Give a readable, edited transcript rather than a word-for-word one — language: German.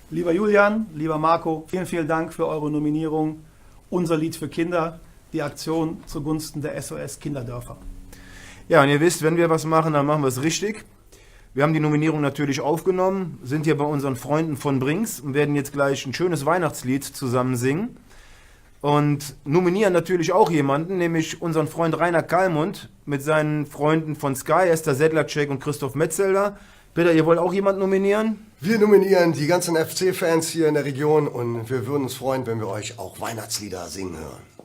Lieber Julian, lieber Marco, vielen, vielen Dank für eure Nominierung. Unser Lied für Kinder, die Aktion zugunsten der SOS Kinderdörfer. Ja, und ihr wisst, wenn wir was machen, dann machen wir es richtig. Wir haben die Nominierung natürlich aufgenommen, sind hier bei unseren Freunden von Brinks und werden jetzt gleich ein schönes Weihnachtslied zusammen singen. Und nominieren natürlich auch jemanden, nämlich unseren Freund Rainer Kallmund mit seinen Freunden von Sky, Esther Sedlacek und Christoph Metzelder. Peter, ihr wollt auch jemanden nominieren? Wir nominieren die ganzen FC-Fans hier in der Region und wir würden uns freuen, wenn wir euch auch Weihnachtslieder singen hören.